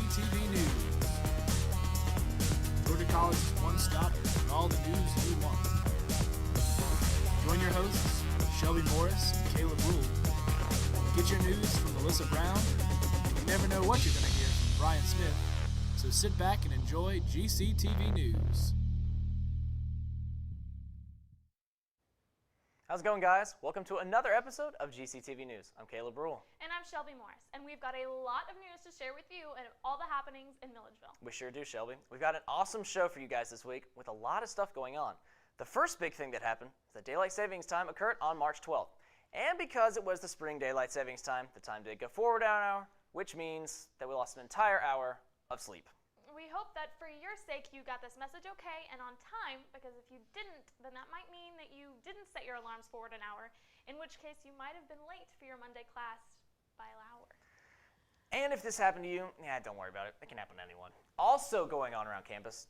GCTV News. Georgia College's one stop for all the news you want. Join your hosts, Shelby Morris and Caleb Rule. Get your news from Melissa Brown. You never know what you're going to hear from Brian Smith. So sit back and enjoy GCTV News. How's it going, guys? Welcome to another episode of GCTV News. I'm Caleb Rule. And I'm Shelby Morris, and we've got a lot of news to share with you and all the happenings in Milledgeville. We sure do, Shelby. We've got an awesome show for you guys this week with a lot of stuff going on. The first big thing that happened is that daylight savings time occurred on March 12th. And because it was the spring daylight savings time, the time did go forward an hour, which means that we lost an entire hour of sleep. We hope that for your sake you got this message okay and on time, because if you didn't, then that might mean that you didn't set your alarms forward an hour, in which case you might have been late for your Monday class by an hour. And if this happened to you, don't worry about it. It can happen to anyone. Also going on around campus,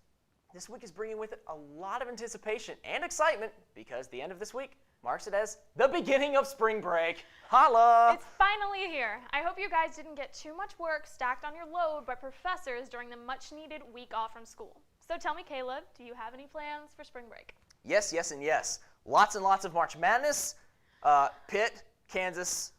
this week is bringing with it a lot of anticipation and excitement because the end of this week marks it as the beginning of spring break. Holla! It's finally here. I hope you guys didn't get too much work stacked on your load by professors during the much-needed week off from school. So tell me, Caleb, do you have any plans for spring break? Yes, yes, and yes. Lots and lots of March Madness. Pitt, Kansas,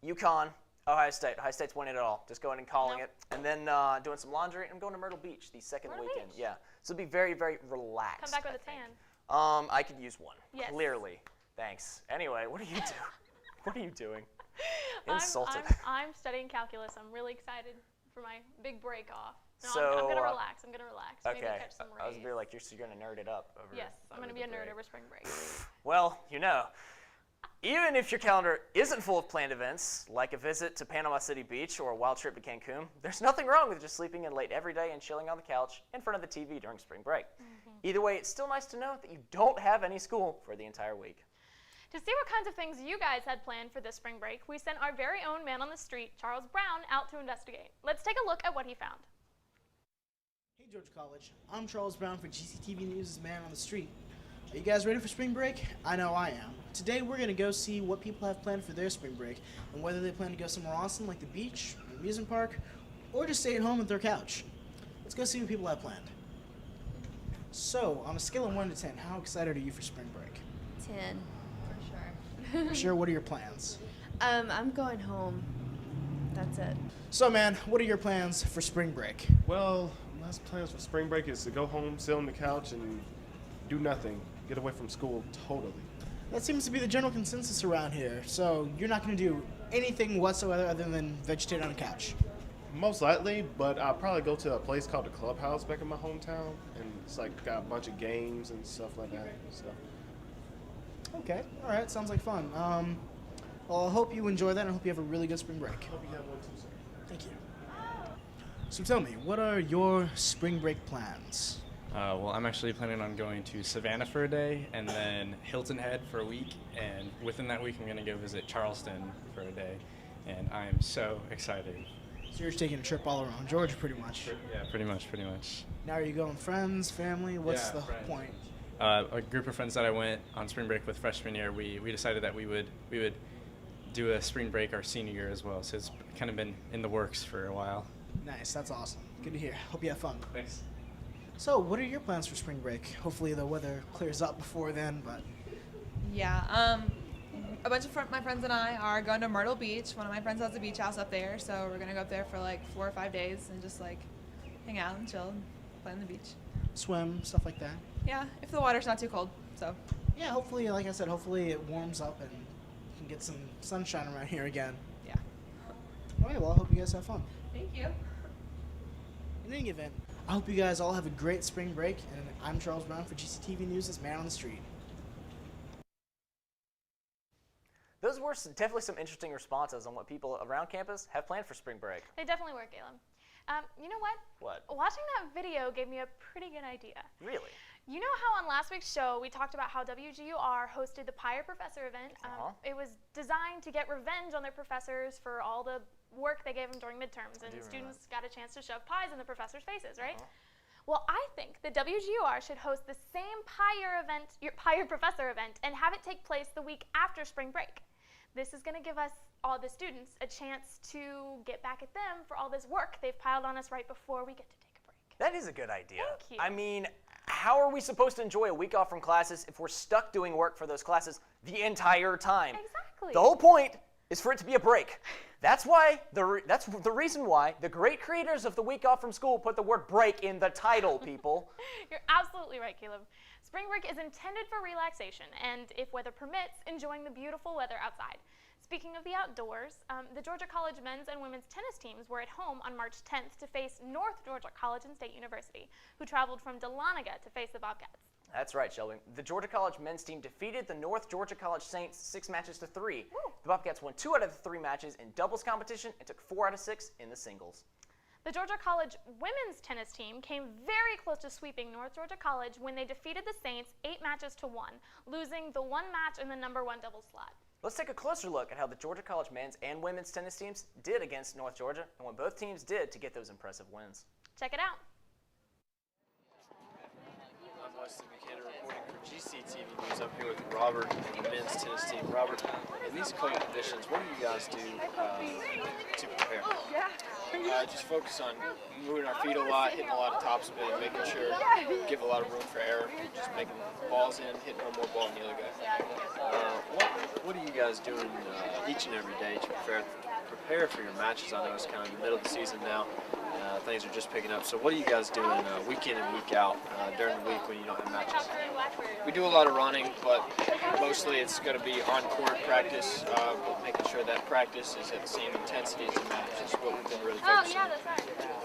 UConn, Ohio State. Ohio State's winning it all. Just going and calling it. And then doing some laundry. I'm going to Myrtle Beach the second weekend. Yeah. So it'll be very, very relaxed. Come back with a tan. I could use one. Yes. Clearly. Thanks. Anyway, what are you doing? What are you doing? Insulted. I'm studying calculus. I'm really excited for my big break off. No, So, I'm going to relax. I'm going to relax. Maybe Okay. catch some I was rays. going to be like, you're going to nerd it up over. Yes, I'm going to be a nerd over spring break. Well, even if your calendar isn't full of planned events, like a visit to Panama City Beach or a wild trip to Cancun, there's nothing wrong with just sleeping in late every day and chilling on the couch in front of the TV during spring break. Either way, it's still nice to know that you don't have any school for the entire week. To see what kinds of things you guys had planned for this spring break, we sent our very own man on the street, Charles Brown, out to investigate. Let's take a look at what he found. Hey Georgia College, I'm Charles Brown for GCTV News' Man on the Street. Are you guys ready for spring break? I know I am. Today we're going to go see what people have planned for their spring break and whether they plan to go somewhere awesome like the beach, an amusement park, or just stay at home with their couch. Let's go see what people have planned. So, on a scale of 1 to 10, how excited are you for spring break? 10, for sure. For sure, what are your plans? I'm going home. That's it. So man, what are your plans for spring break? Well, my plans for spring break is to go home, sit on the couch, and do nothing. Get away from school totally. That seems to be the general consensus around here. So, you're not going to do anything whatsoever other than vegetate on a couch? Most likely, but I'll probably go to a place called the Clubhouse back in my hometown, and it's like got a bunch of games and stuff like that. So. Okay, all right, sounds like fun. Well, I hope you enjoy that and I hope you have a really good spring break. Hope you have one too, sir. Thank you. So tell me, what are your spring break plans? Well, I'm actually planning on going to Savannah for a day and then Hilton Head for a week. And within that week, I'm going to go visit Charleston for a day. And I'm so excited. So you're just taking a trip all around Georgia pretty much. Yeah, pretty much. Now are you going friends, family? What's the friends. point? A group of friends that I went on spring break with freshman year, we decided that we would do a spring break our senior year as well. So it's kind of been in the works for a while. Nice, that's awesome. Good to hear. Hope you have fun. Thanks. So what are your plans for spring break? Hopefully the weather clears up before then, but... Yeah, a bunch of my friends and I are going to Myrtle Beach. One of my friends has a beach house up there, so we're going to go up there for like 4 or 5 days and just like hang out and chill and play on the beach. Swim, stuff like that. Yeah, if the water's not too cold, so. Yeah, hopefully, like I said, hopefully it warms up and you can get some sunshine around here again. Yeah. All right, well, I hope you guys have fun. Thank you. In any event, I hope you guys all have a great spring break, and I'm Charles Brown for GCTV News' Man on the Street. Those were definitely some interesting responses on what people around campus have planned for spring break. They definitely were, Caleb. You know what? What? Watching that video gave me a pretty good idea. Really? You know how on last week's show we talked about how WGUR hosted the Pyre Professor event? It was designed to get revenge on their professors for all the work they gave them during midterms, and students got a chance to shove pies in the professors' faces, right? Well, I think the WGUR should host the same Pyre Professor event and have it take place the week after spring break. This is going to give us, all the students, a chance to get back at them for all this work they've piled on us right before we get to take a break. That is a good idea. Thank you. I mean, how are we supposed to enjoy a week off from classes if we're stuck doing work for those classes the entire time? Exactly. The whole point is for it to be a break. That's the reason why the great creators of the week off from school put the word break in the title, people. You're absolutely right, Caleb. Spring break is intended for relaxation and, if weather permits, enjoying the beautiful weather outside. Speaking of the outdoors, the Georgia College men's and women's tennis teams were at home on March 10th to face North Georgia College and State University, who traveled from Dahlonega to face the Bobcats. That's right, Shelby. The Georgia College men's team defeated the North Georgia College Saints 6-3. Woo. The Bobcats won 2 out of the 3 matches in doubles competition and took 4 out of 6 in the singles. The Georgia College women's tennis team came very close to sweeping North Georgia College when they defeated the Saints 8-1, losing the 1 match in the number 1 doubles slot. Let's take a closer look at how the Georgia College men's and women's tennis teams did against North Georgia and what both teams did to get those impressive wins. Check it out. I'm Wesley Buchanan reporting for GCTV News. I'm here with Robert and the men's tennis team. Robert, in these cold conditions, what do you guys do to prepare? Just focus on moving our feet a lot, hitting a lot of topspin, making sure, give a lot of room for error, just making balls in, hitting one more ball than the other guy. What are you guys doing each and every day to prepare for your matches? I know it's kind of the middle of the season now. Things are just picking up. So what are you guys doing week in and week out during the week when you don't have matches? We do a lot of running, but mostly it's going to be on-court practice, but making sure that practice is at the same intensity as the match is what we've been really focusing on.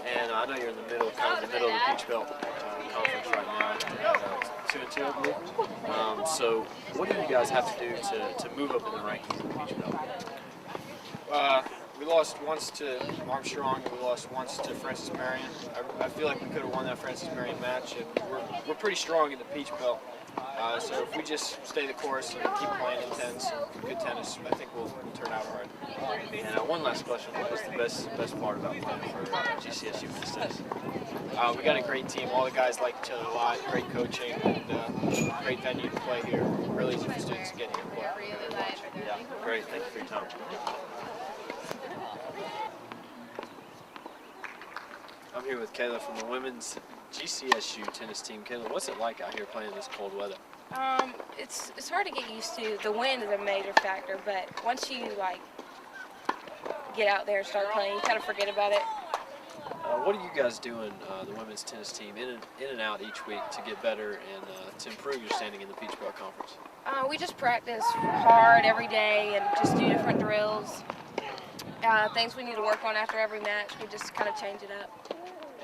And I know you're in the middle, kind of the middle of the Peach Belt conference right now, 2-2, I believe. So what do you guys have to do to move up in the rankings of the Peach Belt? We lost once to Armstrong, and we lost once to Francis Marion. I feel like we could have won that Francis Marion match, and we're pretty strong in the Peach Belt. So if we just stay the course and keep playing intense and good tennis, I think we'll turn out all right. And one last question: what was the best part about playing for GCSU men's tennis? We got a great team. All the guys like each other a lot. Great coaching, and great venue to play here. Really easy for students to get here and play. Yeah, great. Thank you for your time. I'm here with Kayla from the women's GCSU tennis team. Kayla, what's it like out here playing in this cold weather? It's hard to get used to. The wind is a major factor, but once you get out there and start playing, you kind of forget about it. What are you guys doing, the women's tennis team, in and out each week to get better and to improve your standing in the Peach Belt Conference? We just practice hard every day and just do different drills. Things we need to work on after every match, we just kind of change it up.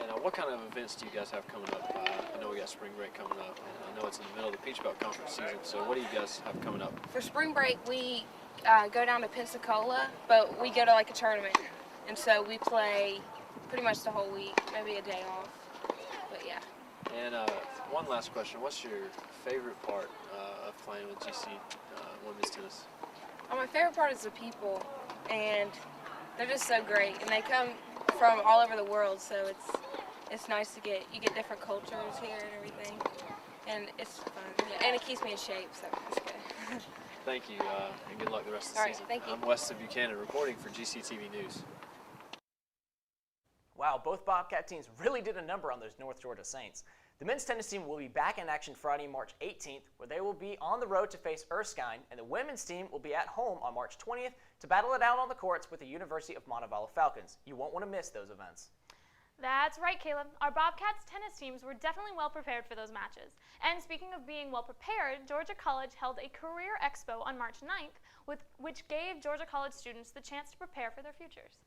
And what kind of events do you guys have coming up? I know we got spring break coming up, and I know it's in the middle of the Peach Belt Conference season, so what do you guys have coming up? For spring break, we go down to Pensacola, but we go to a tournament, and so we play pretty much the whole week, maybe a day off, but yeah. And one last question, what's your favorite part of playing with GC women's tennis? My favorite part is the people, and they're just so great, and they come from all over the world, so it's nice to get different cultures here and everything, and it's fun, and it keeps me in shape, so it's good. Thank you, and good luck the rest of the all right, season. thank you. I'm Wesley Buchanan reporting for GCTV News. Wow, both Bobcat teams really did a number on those North Georgia Saints. The men's tennis team will be back in action Friday, March 18th, where they will be on the road to face Erskine, and the women's team will be at home on March 20th to battle it out on the courts with the University of Montevallo Falcons. You won't want to miss those events. That's right, Caleb. Our Bobcats tennis teams were definitely well prepared for those matches. And speaking of being well prepared, Georgia College held a career expo on March 9th, which gave Georgia College students the chance to prepare for their futures.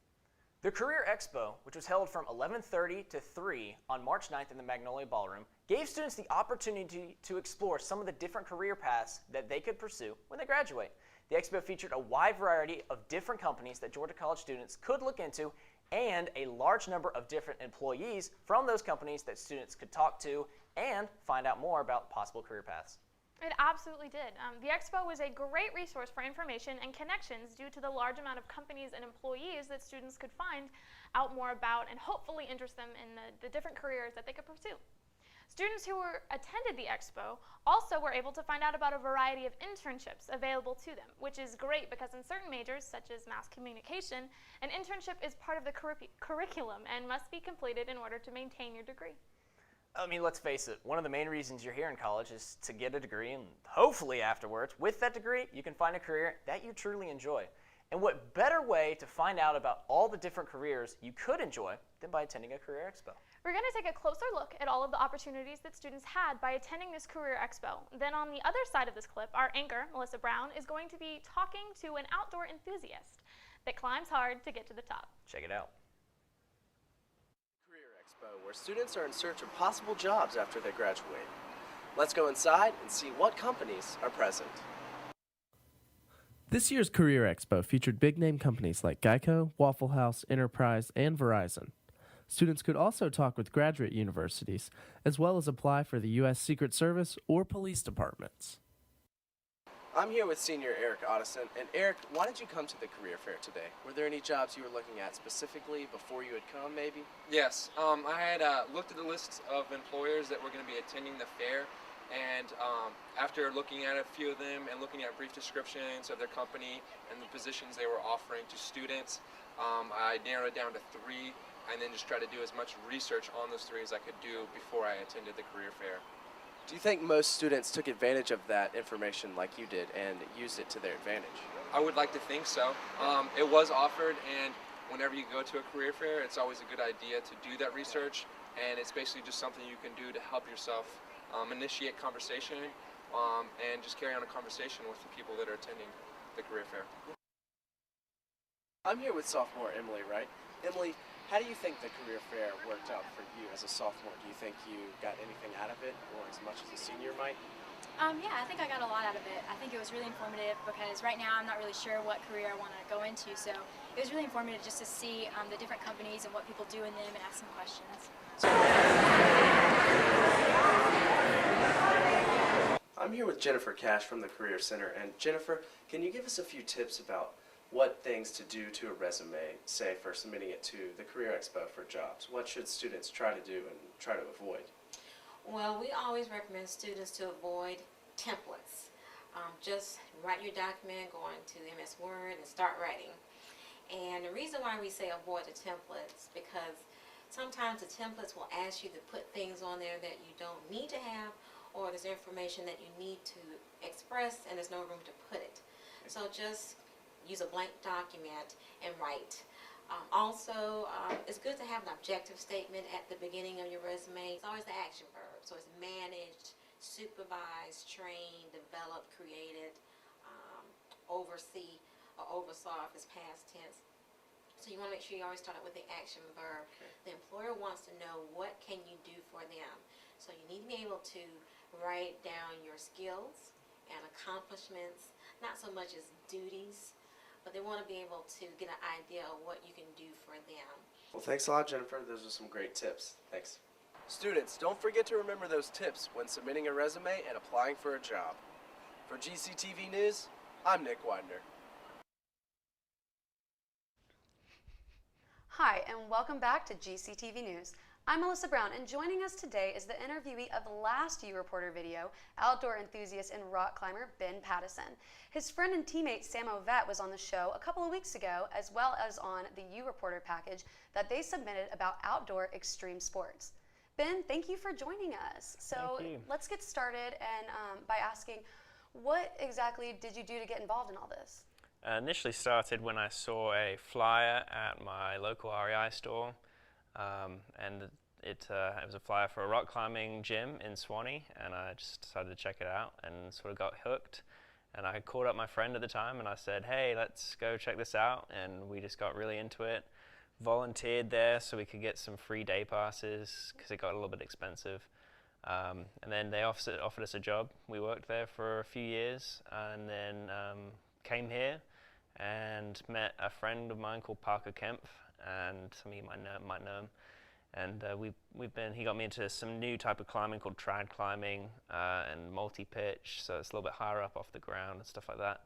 The Career Expo, which was held from 11:30 to 3 on March 9th in the Magnolia Ballroom, gave students the opportunity to explore some of the different career paths that they could pursue when they graduate. The expo featured a wide variety of different companies that Georgia College students could look into and a large number of different employees from those companies that students could talk to and find out more about possible career paths. It absolutely did. The expo was a great resource for information and connections due to the large amount of companies and employees that students could find out more about and hopefully interest them in the different careers that they could pursue. Students who attended the expo also were able to find out about a variety of internships available to them, which is great because in certain majors, such as mass communication, an internship is part of the curriculum and must be completed in order to maintain your degree. I mean, let's face it, one of the main reasons you're here in college is to get a degree, and hopefully afterwards, with that degree, you can find a career that you truly enjoy. And what better way to find out about all the different careers you could enjoy than by attending a career expo? We're going to take a closer look at all of the opportunities that students had by attending this career expo. Then on the other side of this clip, our anchor, Melissa Brown, is going to be talking to an outdoor enthusiast that climbs hard to get to the top. Check it out. Career Expo, where students are in search of possible jobs after they graduate. Let's go inside and see what companies are present. This year's Career Expo featured big-name companies like Geico, Waffle House, Enterprise, and Verizon. Students could also talk with graduate universities, as well as apply for the U.S. Secret Service or police departments. I'm here with senior Eric Otteson. And Eric, why did you come to the career fair today? Were there any jobs you were looking at specifically before you had come, maybe? Yes, I had looked at the list of employers that were going to be attending the fair, and after looking at a few of them and looking at brief descriptions of their company and the positions they were offering to students, I narrowed it down to 3 and then just tried to do as much research on those 3 as I could do before I attended the career fair. Do you think most students took advantage of that information like you did and used it to their advantage? I would like to think so. It was offered, and whenever you go to a career fair, it's always a good idea to do that research, and it's basically just something you can do to help yourself initiate conversation and just carry on a conversation with the people that are attending the career fair. I'm here with sophomore Emily, right? Emily, how do you think the career fair worked out for you as a sophomore? Do you think you got anything out of it, or as much as a senior might? Yeah, I think I got a lot out of it. I think it was really informative because right now I'm not really sure what career I want to go into, so it was really informative just to see the different companies and what people do in them and ask some questions. I'm here with Jennifer Cash from the Career Center, and Jennifer, can you give us a few tips about what things to do to a resume, say for submitting it to the Career Expo for jobs? What should students try to do and try to avoid? Well, we always recommend students to avoid templates. Just write your document, go into MS Word and start writing. And the reason why we say avoid the templates, because sometimes the templates will ask you to put things on there that you don't need to have, or there's information that you need to express and there's no room to put it. So just use a blank document and write. Also, it's good to have an objective statement at the beginning of your resume. It's always the action verb. So it's managed, supervised, trained, developed, created, oversee, or oversaw if it's past tense. So you want to make sure you always start out with the action verb. Okay. The employer wants to know what can you do for them. So you need to be able to write down your skills and accomplishments, not so much as duties, but they want to be able to get an idea of what you can do for them. Well, thanks a lot, Jennifer. Those are some great tips. Thanks. Students, don't forget to remember those tips when submitting a resume and applying for a job. For GCTV News, I'm Nick Widener. Hi, and welcome back to GCTV News. I'm Melissa Brown, and joining us today is the interviewee of last U Reporter video, outdoor enthusiast and rock climber Ben Pattison. His friend and teammate Sam Ovett was on the show a couple of weeks ago, as well as on the U Reporter package that they submitted about outdoor extreme sports. Ben, thank you for joining us. So let's get started and by asking, what exactly did you do to get involved in all this? Initially started when I saw a flyer at my local REI store. And it was a flyer for a rock climbing gym in Swanee, and I just decided to check it out and sort of got hooked. And I called up my friend at the time and I said, hey, let's go check this out. And we just got really into it. Volunteered there so we could get some free day passes because it got a little bit expensive. And then they offered us a job. We worked there for a few years and then came here and met a friend of mine called Parker Kemp, and some of you might know him. And he got me into some new type of climbing called trad climbing and multi-pitch, so it's a little bit higher up off the ground and stuff like that.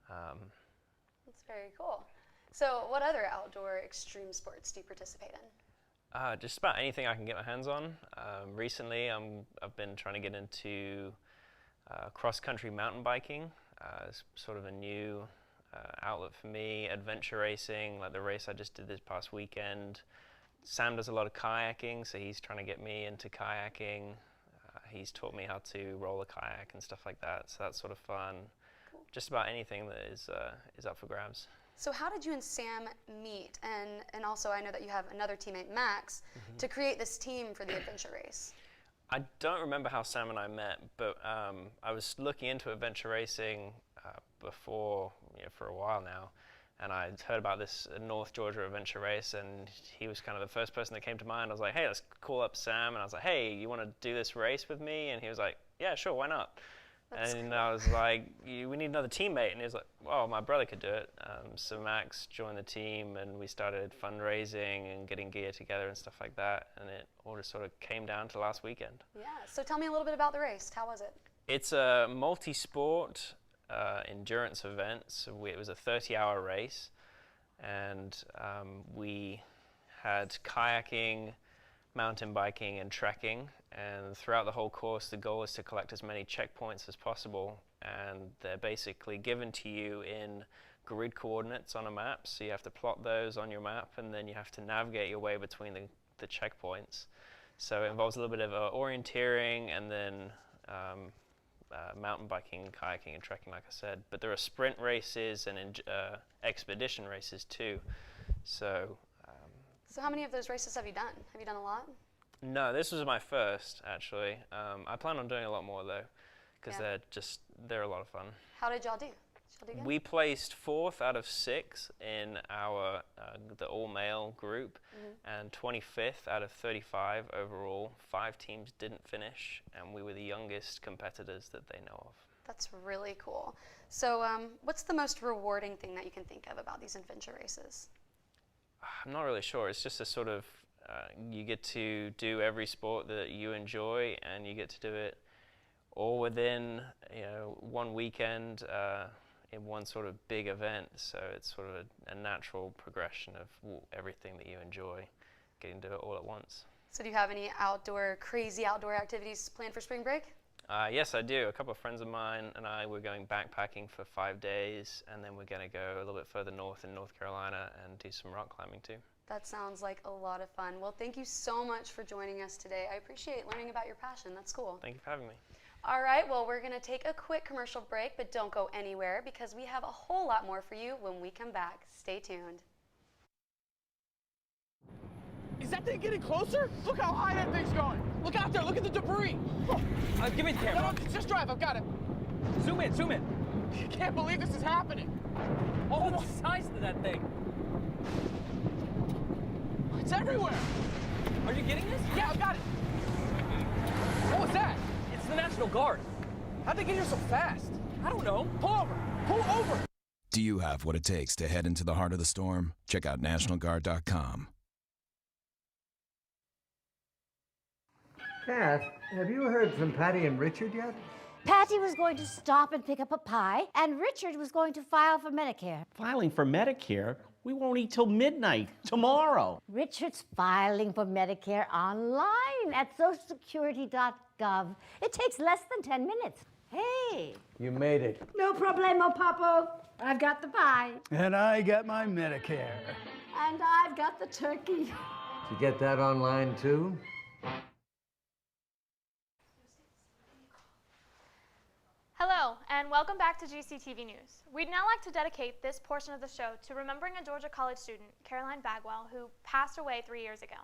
That's very cool. So what other outdoor extreme sports do you participate in? Just about anything I can get my hands on. Recently, I've been trying to get into cross-country mountain biking. It's sort of a new outlet for me. Adventure racing, like the race I just did this past weekend. Sam does a lot of kayaking, so he's trying to get me into kayaking. He's taught me how to roll a kayak and stuff like that, so that's sort of fun. Cool. Just about anything that is up for grabs. So how did you and Sam meet? And also I know that you have another teammate, Max, to create this team for the adventure race. I don't remember how Sam and I met, but I was looking into adventure racing before, for a while now, and I heard about this North Georgia adventure race, and he was kind of the first person that came to mind. I was like, hey, let's call up Sam, and I was like, hey, you want to do this race with me? And he was like, yeah, sure, why not? That's and cool. I was like, we need another teammate, and he was like, well, my brother could do it. So Max joined the team, and we started fundraising and getting gear together and stuff like that, and it all just sort of came down to last weekend. Yeah, so tell me a little bit about the race. How was it? It's a multi-sport endurance event. So it was a 30-hour race, and we had kayaking, mountain biking, and trekking. And throughout the whole course, the goal is to collect as many checkpoints as possible. And they're basically given to you in grid coordinates on a map. So you have to plot those on your map, and then you have to navigate your way between the checkpoints. So it involves a little bit of orienteering, and then mountain biking, kayaking, and trekking, like I said. But there are sprint races and expedition races too. So how many of those races have you done? Have you done a lot? No, this was my first, actually. I plan on doing a lot more, though, because they're a lot of fun. How did y'all do? Did y'all do good? We placed 4th out of 6 in our the all-male group, and 25th out of 35 overall. 5 teams didn't finish, and we were the youngest competitors that they know of. That's really cool. So what's the most rewarding thing that you can think of about these adventure races? I'm not really sure. It's just a sort of, you get to do every sport that you enjoy, and you get to do it all within one weekend in one sort of big event. So it's sort of a natural progression of everything that you enjoy, getting to do it all at once. So do you have any crazy outdoor activities planned for spring break? Yes, I do. A couple of friends of mine and I were going backpacking for 5 days, and then we're going to go a little bit further north in North Carolina and do some rock climbing too. That sounds like a lot of fun. Well, thank you so much for joining us today. I appreciate learning about your passion. That's cool. Thank you for having me. All right, well, we're going to take a quick commercial break, but don't go anywhere because we have a whole lot more for you when we come back. Stay tuned. Is that thing getting closer? Look how high that thing's going. Look out there, look at the debris. Give me the camera. No, just drive, I've got it. Zoom in, zoom in. I can't believe this is happening. Oh, the size of that thing. It's everywhere. Are you getting this? Yeah, I've got it. What was that? It's the National Guard. How'd they get here so fast? I don't know. Pull over, pull over. Do you have what it takes to head into the heart of the storm? Check out NationalGuard.com. Kath, have you heard from Patty and Richard yet? Patty was going to stop and pick up a pie, and Richard was going to file for Medicare. Filing for Medicare? We won't eat till midnight tomorrow. Richard's filing for Medicare online at socialsecurity.gov. It takes less than 10 minutes. Hey. You made it. No problemo, Papo. I've got the pie. And I got my Medicare. And I've got the turkey. Did you get that online too? Hello, and welcome back to GCTV News. We'd now like to dedicate this portion of the show to remembering a Georgia College student, Caroline Bagwell, who passed away 3 years ago.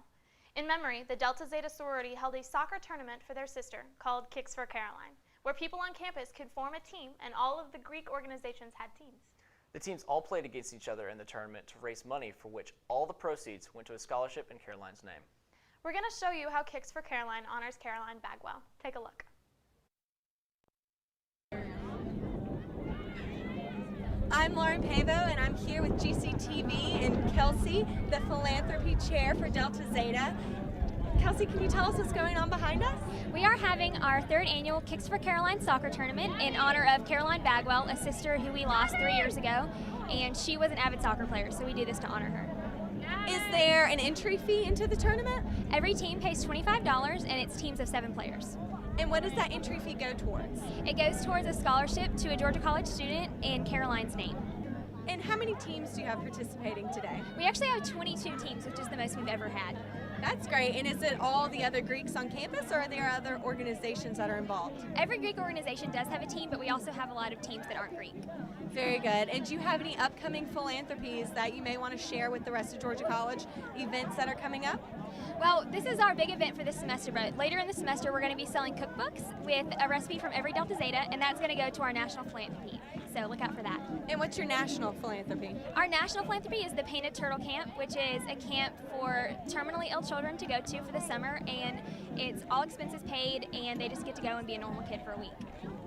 In memory, the Delta Zeta sorority held a soccer tournament for their sister called Kicks for Caroline, where people on campus could form a team, and all of the Greek organizations had teams. The teams all played against each other in the tournament to raise money, for which all the proceeds went to a scholarship in Caroline's name. We're going to show you how Kicks for Caroline honors Caroline Bagwell. Take a look. I'm Lauren Pavo, and I'm here with GCTV and Kelsey, the philanthropy chair for Delta Zeta. Kelsey, can you tell us what's going on behind us? We are having our 3rd annual Kicks for Caroline soccer tournament in honor of Caroline Bagwell, a sister who we lost 3 years ago, and she was an avid soccer player, so we do this to honor her. Is there an entry fee into the tournament? Every team pays $25 and it's teams of 7 players. And what does that entry fee go towards? It goes towards a scholarship to a Georgia College student in Caroline's name. And how many teams do you have participating today? We actually have 22 teams, which is the most we've ever had. That's great. And is it all the other Greeks on campus, or are there other organizations that are involved? Every Greek organization does have a team, but we also have a lot of teams that aren't Greek. Very good. And do you have any upcoming philanthropies that you may want to share with the rest of Georgia College, events that are coming up? Well, this is our big event for this semester, but later in the semester we're going to be selling cookbooks with a recipe from every Delta Zeta, and that's going to go to our national philanthropy. So look out for that. And what's your national philanthropy? Our national philanthropy is the Painted Turtle Camp, which is a camp for terminally ill children to go to for the summer, and it's all expenses paid, and they just get to go and be a normal kid for a week.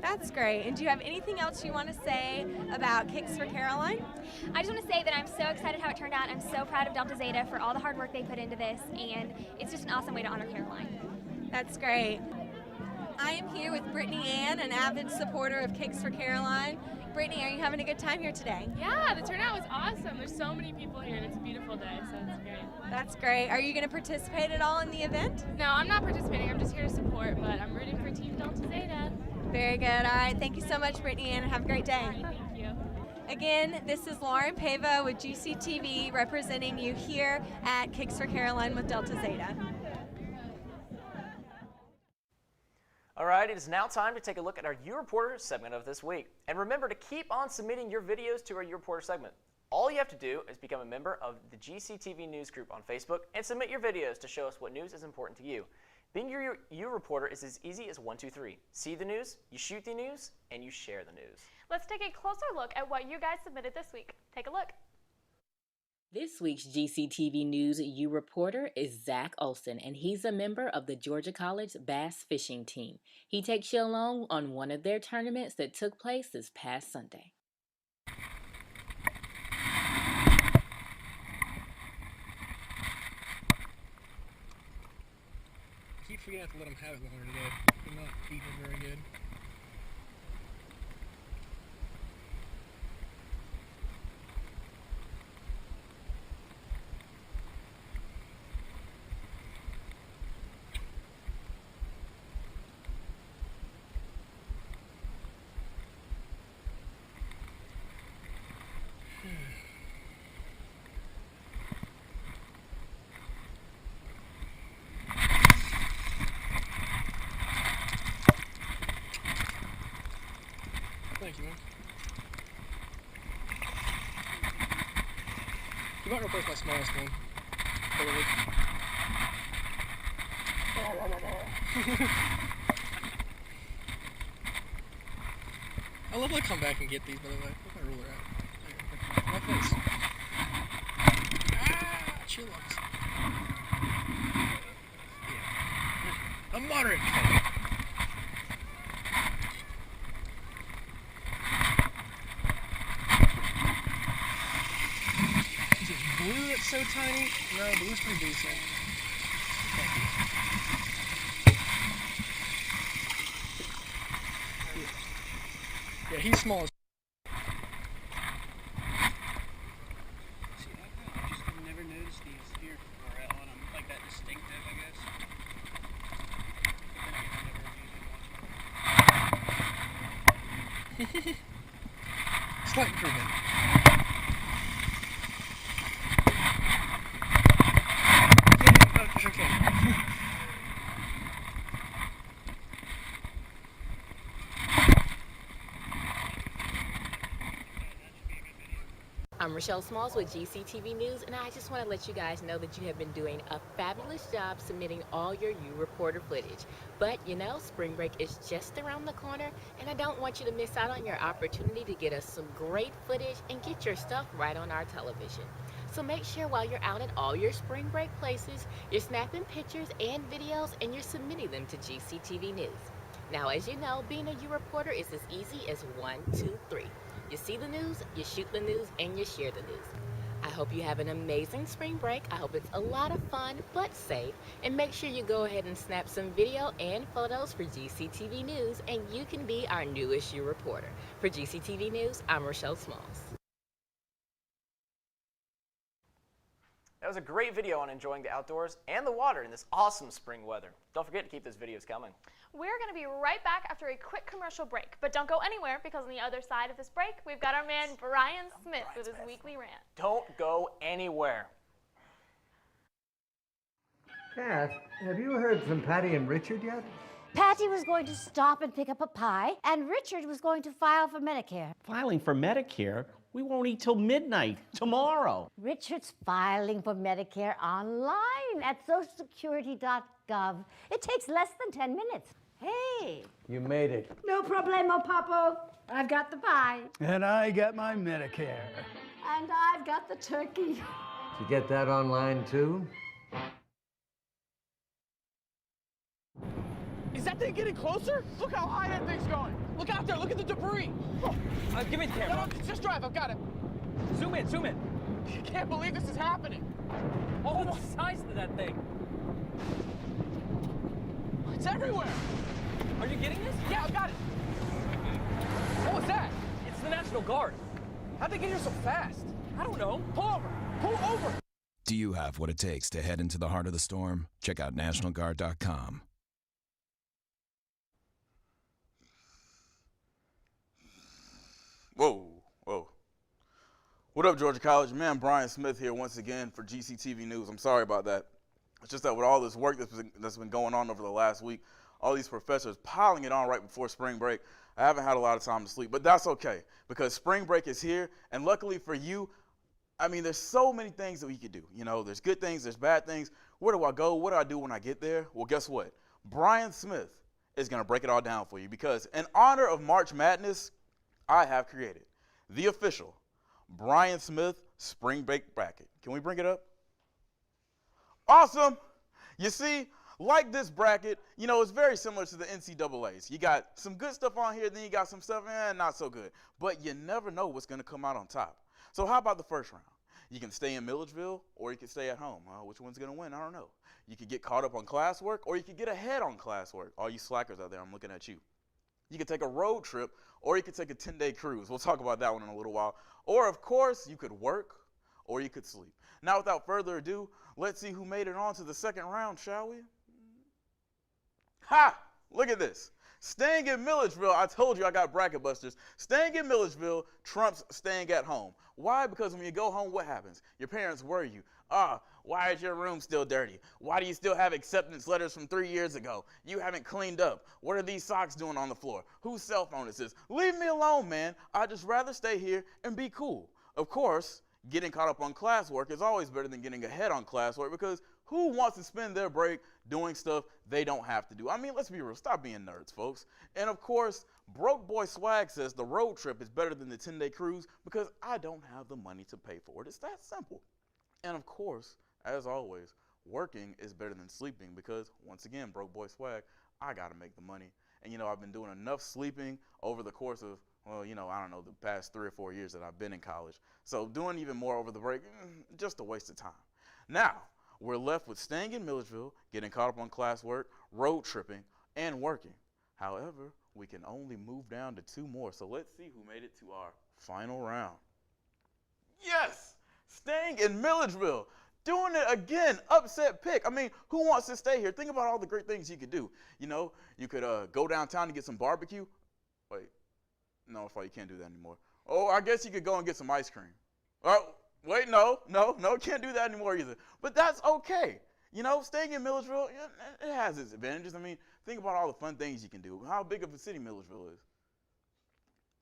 That's great. And do you have anything else you want to say about Kicks for Caroline? I just want to say that I'm so excited how it turned out. I'm so proud of Delta Zeta for all the hard work they put into this, and it's just an awesome way to honor Caroline. That's great. I am here with Brittany Ann, an avid supporter of Kicks for Caroline. Brittany, are you having a good time here today? Yeah, the turnout was awesome. There's so many people here, and it's a beautiful day, so it's great. That's great. Are you going to participate at all in the event? No, I'm not participating. I'm just here to support, but I'm rooting for Team Delta Zeta. Very good. All right. Thank you so much, Brittany Ann, and have a great day. All right, thank you. Again, this is Lauren Pavo with GCTV representing you here at Kicks for Caroline with Delta Zeta. All right, it is now time to take a look at our U Reporter segment of this week. And remember to keep on submitting your videos to our U Reporter segment. All you have to do is become a member of the GCTV News group on Facebook and submit your videos to show us what news is important to you. Being your U Reporter is as easy as 1, 2, 3. See the news, you shoot the news, and you share the news. Let's take a closer look at what you guys submitted this week. Take a look. This week's GCTV News U Reporter is Zach Olson, and he's a member of the Georgia College Bass Fishing Team. He takes you along on one of their tournaments that took place this past Sunday. I keep forgetting to let them have it longer today. They're not eating very good. Thank you, man. You might replace my smallest one. I love to come back and get these, by the way. Look my ruler out. My face. Ah, chill-ups. Yeah. A moderate color. Blue that's so tiny? No, blue's pretty decent. Thank you. Yeah, he's small as see, I just never noticed these here or on them like that distinctive, I guess. Slight improvement. Okay. I'm Rochelle Smalls with GCTV News, and I just want to let you guys know that you have been doing a fabulous job submitting all your U Reporter footage. But, you know, spring break is just around the corner, and I don't want you to miss out on your opportunity to get us some great footage and get your stuff right on our television. So make sure while you're out at all your spring break places, you're snapping pictures and videos, and you're submitting them to GCTV News. Now, as you know, being a U Reporter is as easy as 1, 2, 3. You see the news, you shoot the news, and you share the news. I hope you have an amazing spring break. I hope it's a lot of fun, but safe. And make sure you go ahead and snap some video and photos for GCTV News, and you can be our newest U Reporter. For GCTV News, I'm Rochelle Smalls. That was a great video on enjoying the outdoors and the water in this awesome spring weather. Don't forget to keep those videos coming. We're going to be right back after a quick commercial break, but don't go anywhere because on the other side of this break, we've got our man Brian Smith with his weekly rant. Don't go anywhere. Kath, have you heard from Patty and Richard yet? Patty was going to stop and pick up a pie, and Richard was going to file for Medicare. Filing for Medicare? We won't eat till midnight tomorrow. Richard's filing for Medicare online at socialsecurity.gov. It takes less than 10 minutes. Hey. You made it. No problemo, Papo. I've got the pie. And I got my Medicare. And I've got the turkey. Did you get that online too? Is that thing getting closer? Look how high that thing's going. Look out there, look at the debris. Give me the camera. No, just drive, I've got it. Zoom in, zoom in. I can't believe this is happening. Oh, the size of that thing. It's everywhere. Are you getting this? Yeah, I've got it. What was that? It's the National Guard. How'd they get here so fast? I don't know. Pull over, pull over. Do you have what it takes to head into the heart of the storm? Check out NationalGuard.com. Whoa, whoa. What up, Georgia College? Man, Brian Smith here once again for GCTV News. I'm sorry about that. It's just that with all this work that's been going on over the last week, all these professors piling it on right before spring break, I haven't had a lot of time to sleep. But that's okay, because spring break is here, and luckily for you, I mean, there's so many things that we could do. You know, there's good things, there's bad things. Where do I go? What do I do when I get there? Well, guess what? Brian Smith is going to break it all down for you, because in honor of March Madness, I have created the official Brian Smith Spring Break Bracket. Can we bring it up? Awesome. You see, like this bracket, you know, it's very similar to the NCAAs. You got some good stuff on here, then you got some stuff, not so good. But you never know what's going to come out on top. So how about the first round? You can stay in Milledgeville, or you can stay at home. Which one's going to win? I don't know. You could get caught up on classwork, or you could get ahead on classwork. All you slackers out there, I'm looking at you. You could take a road trip, or you could take a 10-day cruise. We'll talk about that one in a little while. Or, of course, you could work, or you could sleep. Now, without further ado, let's see who made it on to the second round, shall we? Ha! Look at this. Staying in Milledgeville, I told you I got bracket busters. Staying in Milledgeville trumps staying at home. Why? Because when you go home, what happens? Your parents worry you. Why is your room still dirty? Why do you still have acceptance letters from 3 years ago? You haven't cleaned up. What are these socks doing on the floor? Whose cell phone is this? Leave me alone, man. I'd just rather stay here and be cool. Of course, getting caught up on classwork is always better than getting ahead on classwork, because who wants to spend their break doing stuff they don't have to do? I mean, let's be real. Stop being nerds, folks. And of course, Broke Boy Swag says the road trip is better than the 10-day cruise because I don't have the money to pay for it. It's that simple. And of course, as always, working is better than sleeping because, once again, Broke Boy Swag, I got to make the money. And, you know, I've been doing enough sleeping over the course of, well, you know, I don't know, the past 3 or 4 years that I've been in college. So doing even more over the break, just a waste of time. Now, we're left with staying in Milledgeville, getting caught up on classwork, road tripping, and working. However, we can only move down to 2 more. So let's see who made it to our final round. Yes! Staying in Milledgeville. Doing it again. Upset pick. I mean, who wants to stay here? Think about all the great things you could do. You know, you could go downtown and get some barbecue. Wait. No, you can't do that anymore. Oh, I guess you could go and get some ice cream. Oh, wait, no, can't do that anymore either. But that's okay. You know, staying in Milledgeville, it has its advantages. I mean, think about all the fun things you can do. How big of a city Milledgeville is.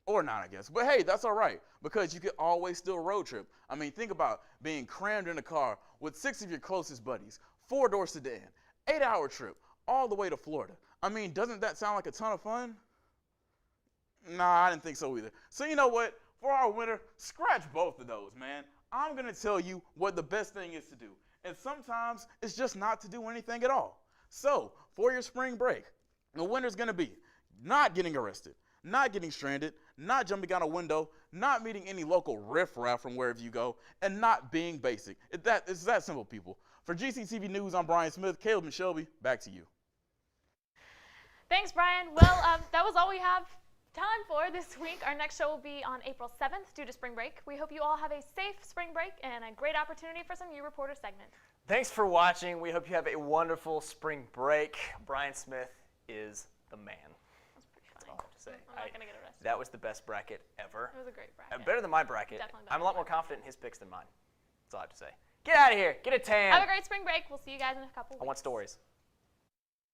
Or not, I guess. But hey, that's all right, because you could always still road trip. I mean, think about being crammed in a car with 6 of your closest buddies, 4-door sedan, 8-hour trip, all the way to Florida. I mean, doesn't that sound like a ton of fun? Nah, I didn't think so either. So you know what? For our winner, scratch both of those, man. I'm going to tell you what the best thing is to do. And sometimes it's just not to do anything at all. So, for your spring break, the winner's going to be not getting arrested, not getting stranded, not jumping out a window, not meeting any local riffraff from wherever you go, and not being basic. It's that simple, people. For GCTV News, I'm Brian Smith. Caleb and Shelby, back to you. Thanks, Brian. Well, that was all we have time for this week. Our next show will be on April 7th due to spring break. We hope you all have a safe spring break and a great opportunity for some U Reporter segment. Thanks for watching. We hope you have a wonderful spring break. Brian Smith is the man. That's all I have to say. I'm not going to get arrested. That was the best bracket ever. It was a great bracket. Better than my bracket. Definitely I'm a lot more confident in his picks than mine. That's all I have to say. Get out of here. Get a tan. Have a great spring break. We'll see you guys in a couple weeks. I want stories.